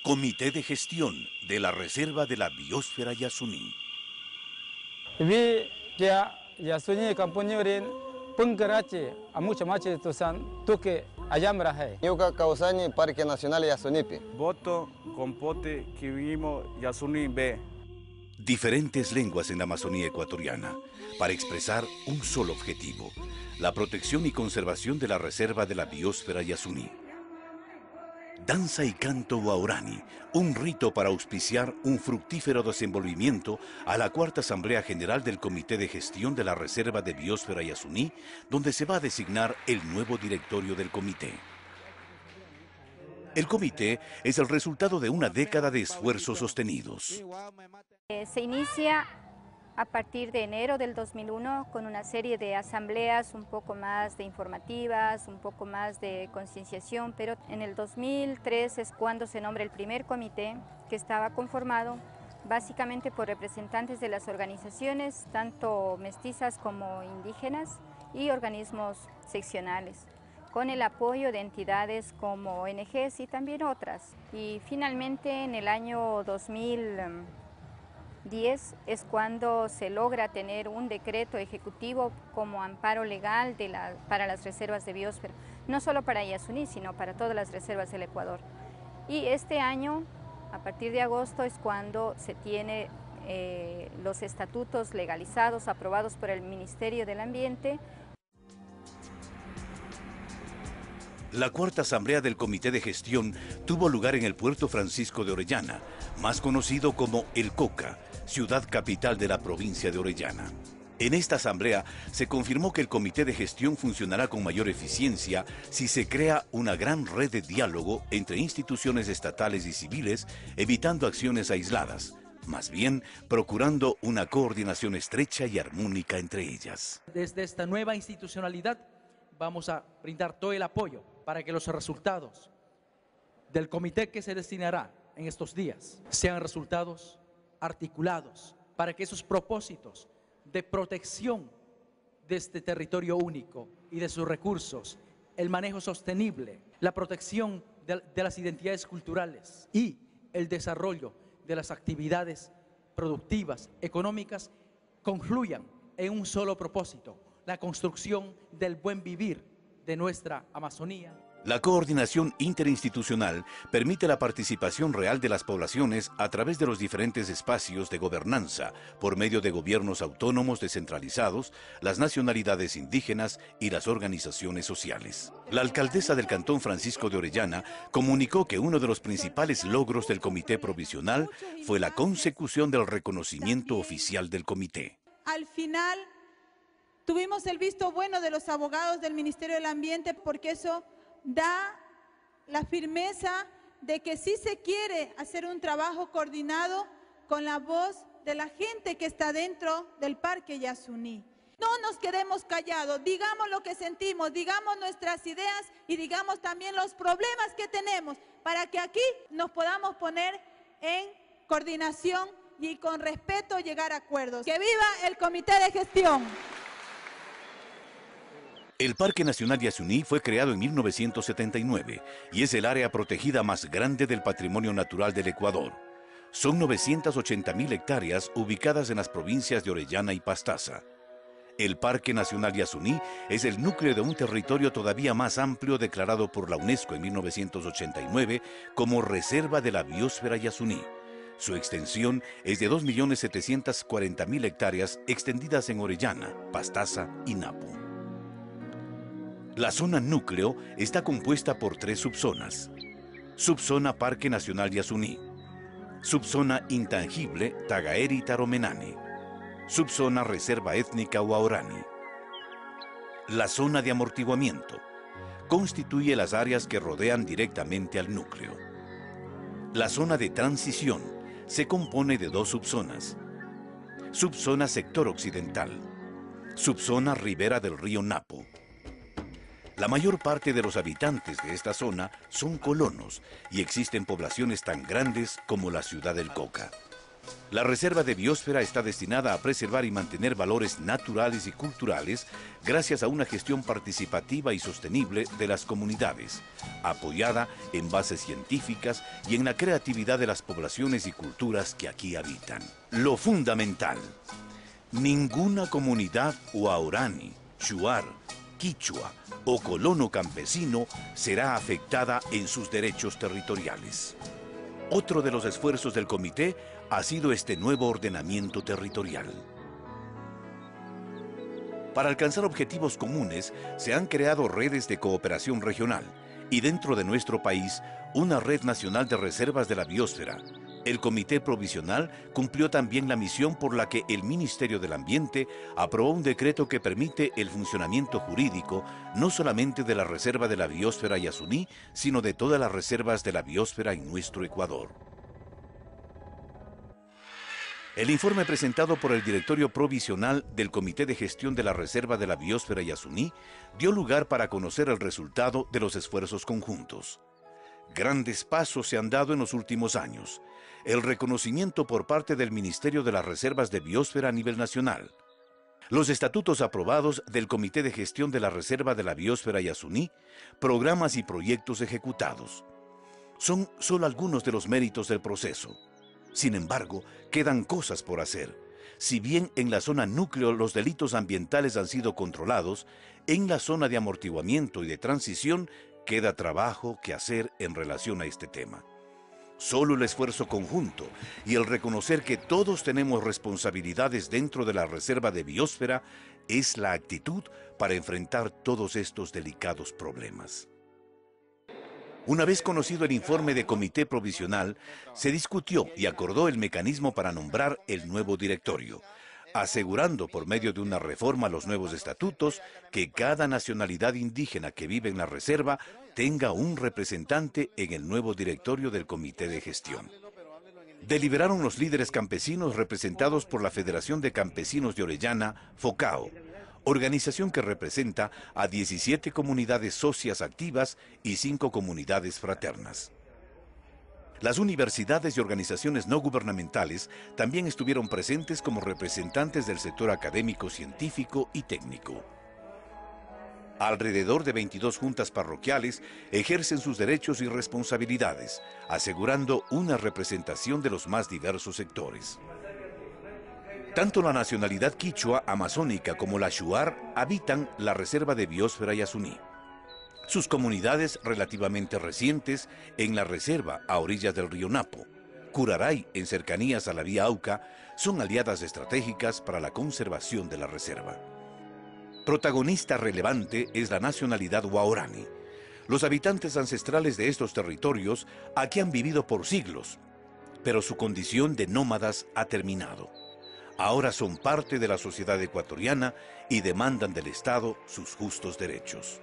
Comité de Gestión de la Reserva de la Biosfera Yasuní. Vi ya Yasuní campuñorin pengkerache amucha mache tosan tuque ayamra hai. Yuka Kausani Parque Nacional Yasunipi. Voto compote Kiwimo Yasuní B. Diferentes lenguas en la Amazonía ecuatoriana para expresar un solo objetivo: la protección y conservación de la reserva de la biosfera Yasuní. Danza y canto guaurani, un rito para auspiciar un fructífero desenvolvimiento a la Cuarta Asamblea General del Comité de Gestión de la Reserva de Biosfera Yasuní, donde se va a designar el nuevo directorio del comité. El comité es el resultado de una década de esfuerzos sostenidos. Se inicia a partir de enero del 2001 con una serie de asambleas un poco más de informativas, un poco más de concienciación, pero en el 2003 es cuando se nombra el primer comité, que estaba conformado básicamente por representantes de las organizaciones, tanto mestizas como indígenas, y organismos seccionales, con el apoyo de entidades como ONGs y también otras. Y finalmente en el año 2010 es cuando se logra tener un decreto ejecutivo como amparo legal para las reservas de biosfera, no solo para Yasuní, sino para todas las reservas del Ecuador. Y este año, a partir de agosto, es cuando se tiene los estatutos legalizados, aprobados por el Ministerio del Ambiente. La cuarta asamblea del Comité de Gestión tuvo lugar en el Puerto Francisco de Orellana, más conocido como El Coca, ciudad capital de la provincia de Orellana. En esta asamblea se confirmó que el Comité de Gestión funcionará con mayor eficiencia si se crea una gran red de diálogo entre instituciones estatales y civiles, evitando acciones aisladas, más bien procurando una coordinación estrecha y armónica entre ellas. Desde esta nueva institucionalidad vamos a brindar todo el apoyo para que los resultados del comité que se destinará en estos días sean resultados articulados, para que esos propósitos de protección de este territorio único y de sus recursos, el manejo sostenible, la protección de las identidades culturales y el desarrollo de las actividades productivas, económicas, confluyan en un solo propósito: la construcción del buen vivir de nuestra Amazonía. La coordinación interinstitucional permite la participación real de las poblaciones a través de los diferentes espacios de gobernanza, por medio de gobiernos autónomos descentralizados, las nacionalidades indígenas y las organizaciones sociales. La alcaldesa del Cantón Francisco de Orellana comunicó que uno de los principales logros del Comité Provisional fue la consecución del reconocimiento oficial del comité. Al final tuvimos el visto bueno de los abogados del Ministerio del Ambiente, porque eso da la firmeza de que sí se quiere hacer un trabajo coordinado con la voz de la gente que está dentro del Parque Yasuní. No nos quedemos callados, digamos lo que sentimos, digamos nuestras ideas y digamos también los problemas que tenemos, para que aquí nos podamos poner en coordinación y con respeto llegar a acuerdos. ¡Que viva el Comité de Gestión! El Parque Nacional Yasuní fue creado en 1979 y es el área protegida más grande del patrimonio natural del Ecuador. Son 980.000 hectáreas ubicadas en las provincias de Orellana y Pastaza. El Parque Nacional Yasuní es el núcleo de un territorio todavía más amplio declarado por la UNESCO en 1989 como Reserva de la Biosfera Yasuní. Su extensión es de 2.740.000 hectáreas extendidas en Orellana, Pastaza y Napo. La zona núcleo está compuesta por 3 subzonas: subzona Parque Nacional Yasuní, subzona intangible Tagaeri Taromenane, subzona Reserva Étnica Huaorani. La zona de amortiguamiento constituye las áreas que rodean directamente al núcleo. La zona de transición se compone de 2 subzonas: subzona Sector Occidental, subzona Ribera del río Napo. La mayor parte de los habitantes de esta zona son colonos y existen poblaciones tan grandes como la ciudad del Coca. La Reserva de Biosfera está destinada a preservar y mantener valores naturales y culturales gracias a una gestión participativa y sostenible de las comunidades, apoyada en bases científicas y en la creatividad de las poblaciones y culturas que aquí habitan. Lo fundamental: ninguna comunidad huaorani, shuar, quichua o colono campesino será afectada en sus derechos territoriales. Otro de los esfuerzos del comité ha sido este nuevo ordenamiento territorial. Para alcanzar objetivos comunes, se han creado redes de cooperación regional y dentro de nuestro país, una red nacional de reservas de la biosfera. El Comité Provisional cumplió también la misión por la que el Ministerio del Ambiente aprobó un decreto que permite el funcionamiento jurídico no solamente de la Reserva de la Biosfera Yasuní, sino de todas las reservas de la biosfera en nuestro Ecuador. El informe presentado por el Directorio Provisional del Comité de Gestión de la Reserva de la Biosfera Yasuní dio lugar para conocer el resultado de los esfuerzos conjuntos. Grandes pasos se han dado en los últimos años. El reconocimiento por parte del Ministerio de las Reservas de Biosfera a nivel nacional. Los estatutos aprobados del Comité de Gestión de la Reserva de la Biosfera Yasuní, programas y proyectos ejecutados. Son solo algunos de los méritos del proceso. Sin embargo, quedan cosas por hacer. Si bien en la zona núcleo los delitos ambientales han sido controlados, en la zona de amortiguamiento y de transición queda trabajo que hacer en relación a este tema. Solo el esfuerzo conjunto y el reconocer que todos tenemos responsabilidades dentro de la Reserva de Biosfera es la actitud para enfrentar todos estos delicados problemas. Una vez conocido el informe de Comité Provisional, se discutió y acordó el mecanismo para nombrar el nuevo directorio, asegurando por medio de una reforma a los nuevos estatutos que cada nacionalidad indígena que vive en la reserva tenga un representante en el nuevo directorio del Comité de Gestión. Deliberaron los líderes campesinos representados por la Federación de Campesinos de Orellana, FOCAO, organización que representa a 17 comunidades socias activas y 5 comunidades fraternas. Las universidades y organizaciones no gubernamentales también estuvieron presentes como representantes del sector académico, científico y técnico. Alrededor de 22 juntas parroquiales ejercen sus derechos y responsabilidades, asegurando una representación de los más diversos sectores. Tanto la nacionalidad quichua amazónica como la shuar habitan la Reserva de Biosfera Yasuní. Sus comunidades relativamente recientes en la reserva a orillas del río Napo, Curaray en cercanías a la vía Auca, son aliadas estratégicas para la conservación de la reserva. Protagonista relevante es la nacionalidad huaorani. Los habitantes ancestrales de estos territorios aquí han vivido por siglos, pero su condición de nómadas ha terminado. Ahora son parte de la sociedad ecuatoriana y demandan del Estado sus justos derechos.